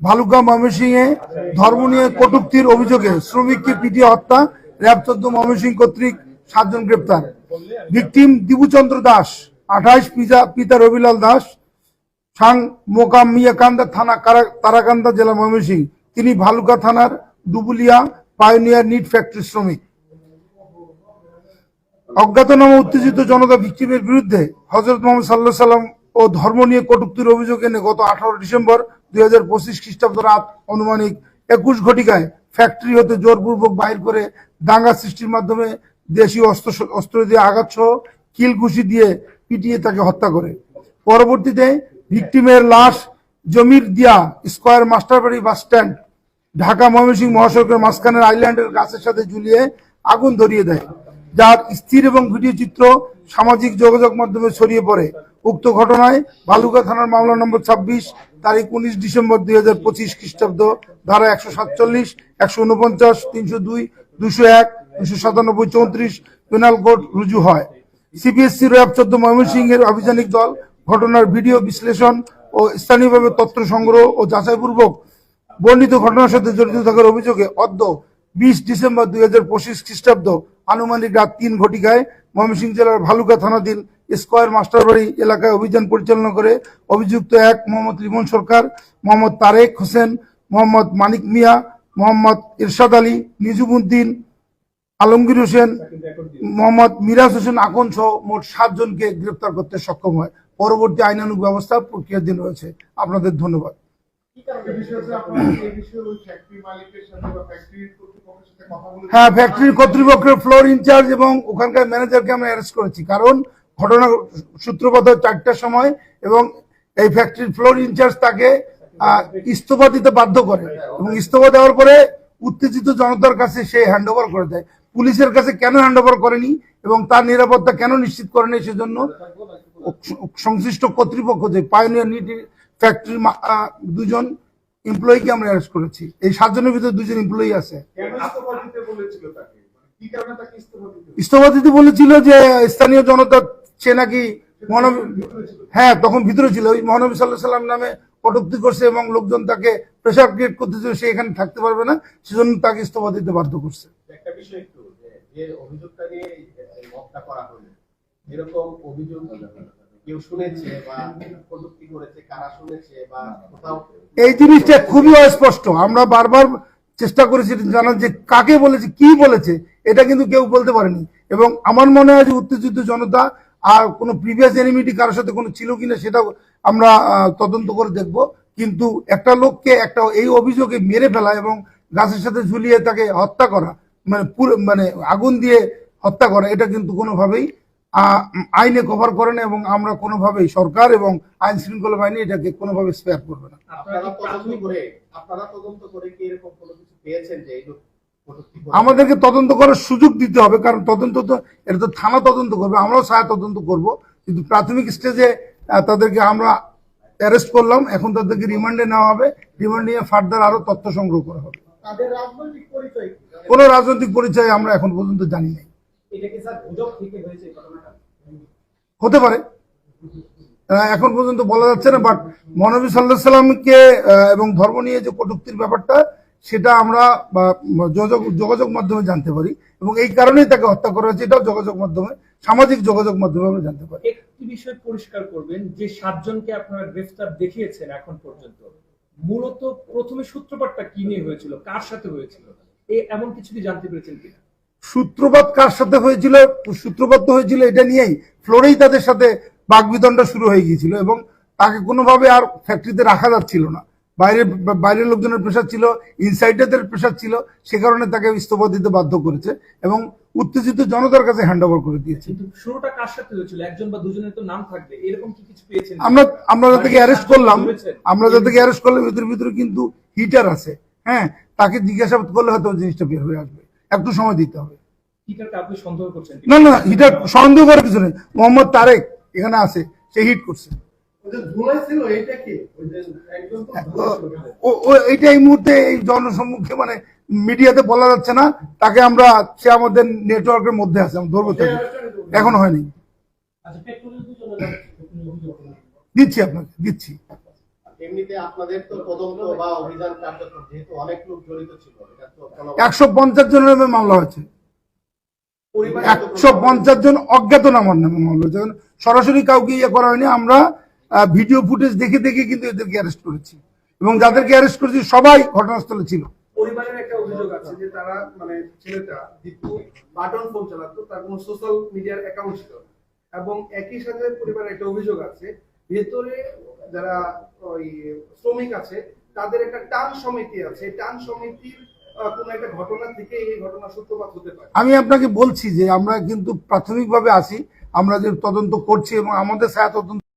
ভালুকা ময়মনসিংহে ধর্ম নিয়ে কটূক্তির অভিযোগে শ্রমিককে পিটিয়ে হত্যা, র্যাব 14 ময়মনসিংহ কর্তৃক 7 জন গ্রেপ্তার। ভিকটিম দিবুচন্দ্র দাস 28, পিতা রবিলাল দাস, সাং মোকাম মিয়াকান্দা থানা, তারাকান্দা জেলা, ময়মনসিংহ। তিনি ভালুকা থানার ডুবুলিয়া পায়োনিয়ার নিট ফ্যাক্টরি শ্রমিক। অজ্ঞাতনামা উত্তেজিত জনতা ভিকটিমের বিরুদ্ধে হযরত মুহাম্মদ সাল্লাল্লাহু আলাইহি সাল্লাম ও ধর্ম নিয়ে কটূক্তির অভিযোগ এনে গত 18 ডিসেম্বর 2025 খ্রিস্টাব্দ রাত অনুমানিক 21 ঘটিকায় ফ্যাক্টরি হতে জোরপূর্বক বাইর করে দাঙ্গা সৃষ্টির মাধ্যমে দেশীয় অস্ত্র দিয়ে আঘাত সহ কিল ঘুষি দিয়ে পিটিয়ে তাকে হত্যা করে। পরবর্তীতে ভিকটিমের লাশ জমির দিয়া স্কয়ার মাস্টারবাড়ি বাস স্ট্যান্ড, ঢাকা ময়মনসিংহ মহাসড়কের মাঝখানের আইল্যান্ডের গাছের সাথে ঝুলিয়ে আগুন ধরিয়ে দেয়, যার স্থির এবং ভিডিও চিত্র সামাজিক যোগাযোগ মাধ্যমে ছড়িয়ে পড়ে। উক্ত ঘটনায় ভালুকা থানার মামলা নম্বর 26 তারিখ 19 ডিসেম্বর 2025 খ্রিস্টাব্দ ধারা 147, 149, 302, 201, 297, 34 পেনাল কোড রুজু হয়। সিবিএসসি র্যাব 14 ময়মনসিংহের আভিযানিক দল ঘটনার ভিডিও বিশ্লেষণ ও স্থানীয়ভাবে তথ্য সংগ্রহ ও যাচাইপূর্বক বর্ণিত ঘটনার সাথে জড়িত থাকার অভিযোগে অদ্য 20 ডিসেম্বর 2025 খ্রিস্টাব্দ আনুমানিক রাত 3 ঘটিকায় ময়মনসিংহ জেলার ভালুকা থানাধীন স্কয়ার মাস্টারবাড়ি এলাকায় অভিযান পরিচালনা করে অভিযুক্ত 1 মোহাম্মদ লিমন সরকার, মোহাম্মদ তারেক হোসেন, মোহাম্মদ মানিক মিয়া, মোহাম্মদ ইরশাদ আলী, নিজুমউদ্দিন, আলমগীর হোসেন, মোহাম্মদ মিরাজ হোসেন আকন সহ মোট 7 জনকে গ্রেপ্তার করতে সক্ষম হয়। পরবর্তী আইনানুগ ব্যবস্থা প্রক্রিয়াধীন রয়েছে। আপনাদের ধন্যবাদ। হ্যাঁ, ফ্যাক্টরির কর্তৃপক্ষের ফ্লোর ইনচার্জ এবং ওখানকার ম্যানেজারকে আমরা অ্যারেস্ট করেছি, কারণ ঘটনা সূত্রপাত 4টার সময় এবং এই ফ্যাক্টরির ফ্লোর ইনচার্জ তাকে ইস্তফা দিতে বাধ্য করে এবং ইস্তফা দেওয়ার পরে উত্তেজিত জনতার কাছে সে হ্যান্ড ওভার করে দেয়। পুলিশের কাছে কেন হ্যান্ড ওভার করেনি এবং তার নিরাপত্তা কেন নিশ্চিত করেনি, সেজন্য সংশ্লিষ্ট কর্তৃপক্ষ যে পায়োনিয়ার নিট ফ্যাক্টরি 2 জন এমপ্লয়িকে আমরা অ্যারেস্ট করেছি। এই 7 জনের ভিতরে 2 জন এমপ্লয়ি আছে। ইস্তফা দিতে বলেছিল যে স্থানীয় জনতা সে নাকি হ্যাঁ তখন ভিতরে ছিল, ওই মহানবী সাল্লাল্লাহু আলাইহি সাল্লাম নামে কটূক্তি করছে এবং লোকজন তাকে প্রেসার ক্রিয়েট করতেছে, সে এখানে থাকতে পারবে না, সেজন্য তাকে ইস্তফা দিতে বাধ্য করছে। একটা বিষয় একটু যে অভিযোগটা নিয়ে হত্যা করা হলো, এরকম অভিযোগ কেউ শুনেছে বা কটূক্তি করেছে, কারা শুনেছে বা কোথাও, এই জিনিসটা খুবই অস্পষ্ট। আমরা বারবার চেষ্টা করেছি জানার যে কাকে বলেছে, কি বলেছে, এটা কিন্তু কেউ বলতে পারেনি। এবং আমার মনে হয় যে উত্তেজিত জনতা আর কোনো প্রিভিয়াস এনিমিটি কারোর সাথে কোনো ছিল কিনা সেটা আমরা তদন্ত করে দেখব। কিন্তু একটা লোককে একটা এই অভিযোগে মেরে ফেলা এবং গাছের সাথে ঝুলিয়ে তাকে হত্যা করা, মানে আগুন দিয়ে হত্যা করা, এটা কিন্তু কোনোভাবেই আইনে কভার করে না এবং আমরা কোনোভাবেই সরকার এবং আইন শৃঙ্খলা বাহিনী এটাকে কোনোভাবে স্পেয়ার করবে না। আমাদেরকে তদন্ত করার সুযোগ দিতে হবে, কারণ তদন্ত তো এটা তো থানা তদন্ত করবে, আমরাও সহায়তা তদন্ত করব। কিন্তু প্রাথমিক স্টেজে তাদেরকে আমরা অ্যারেস্ট করলাম, এখন তাদেরকে রিমান্ডে নেওয়া হবে, রিমান্ড নিয়ে ফার্দার আরো তথ্য সংগ্রহ করা হবে। কোনো রাজনৈতিক পরিচয় আমরা এখন পর্যন্ত জানি নাই। হতে পারে, এখন পর্যন্ত বলা যাচ্ছে না, বাট মহানবী সাল্লাল্লাহু আলাইহি সাল্লামকে এবং ধর্ম নিয়ে যে কটূক্তির ব্যাপারটা সেটা আমরা যোগাযোগ মাধ্যমে জানতে পারি এবং এই কারণেই তাকে হত্যা করা হয়েছে, এটাও যোগাযোগ মাধ্যমে, সামাজিক যোগাযোগ মাধ্যমে আমরা জানতে পারি। একটি বিষয় পরিষ্কার করবেন যে 7 জনকে আপনারা গ্রেফতার দেখিয়েছেন এখন পর্যন্ত, মূলত প্রথমে সূত্রপাতটা কি নিয়ে হয়েছিল, কার সাথে হয়েছিল, এমন কিছু কি জানতে পেরেছেন কিনা? সূত্রপাত কার সাথে হয়েছিল, সূত্রপাত তো হয়েছিল এটা নিয়েই, ফ্লোরেই তাদের সাথে বাকবিতণ্ডা শুরু হয়ে গিয়েছিল এবং তাকে কোনোভাবে আর ফ্যাক্টরিতে রাখা যাচ্ছিল না। বাইরের লোকজনের প্রেশার ছিল, ইনসাইডারদের প্রেশার ছিল, সে কারণে তাকে ইস্তফা দিতে বাধ্য করেছে এবং উত্তেজিত জনতার কাছে হ্যান্ড ওভার করে দিয়েছে। শুরুটা কার সাথে হয়েছিল, একজন বা দুজনের তো নাম থাকবে, এরকম কি কিছু পেয়েছেন? আমরা যাদেরকে অ্যারেস্ট করলাম, এদের ভিতরে কিন্তু হিটার আছে। হ্যাঁ, তাকে জিজ্ঞাসাবাদ করলে হয়তো জিনিসটা বের হয়ে আসবে, একটু সময় দিতে হবে। আপনি সন্দেহ করছেন? না, হিটার সন্দেহ করার কিছু নেই। মোহাম্মদ তারেক এখানে আছে, সে হিট করছে। এইটা এই মুহূর্তে এই জনসম্মুখে মানে মিডিয়াতে বলা যাচ্ছে না, তাকে আমরা, সে আমাদের নেটওয়ার্কের মধ্যে আছে, আমি ধরবো তাকে, এখনো হয়নি। দিচ্ছি আপনাকে, দিচ্ছি। এমনিতে আপনাদের তো তদন্ত বা অভিযান কার্যক্রম যেহেতু অনেক লোক জড়িত ছিল, এটা তো জনগণ- 150 জনের নামে মামলা হয়েছে। পরিবারের তো কোনো- 150 জন অজ্ঞাতনামার নামে মামলা হয়েছে। কারণ সরাসরি কাউকে ইয়ে করা হয়নি। আমরা ভিডিও ফুটেজ দেখে দেখে কিন্তু এদেরকে অ্যারেস্ট করেছি, এবং যাদেরকে অ্যারেস্ট করেছি সবাই ঘটনাস্থলে ছিল। পরিবারের একটা অভিযোগ আছে যে তারা মানে ছেলেটা দীপু বাটন ফোন চালাতো, তার কোনো সোশ্যাল মিডিয়ার অ্যাকাউন্ট ছিল না। এবং একই সাথে পরিবারের একটা অভিযোগ আছে ভেতরে যারা ওই শ্রমিক আছে তাদের একটা টান সমিতি আছে, এই টান সমিতির কোনো একটা ঘটনা থেকে এই ঘটনার সূত্রপাত হতে পারে। আমি আপনাকে বলছি যে আমরা কিন্তু প্রাথমিকভাবে আছি, আমরা যে তদন্ত করছি এবং আমাদের ছায়া তদন্ত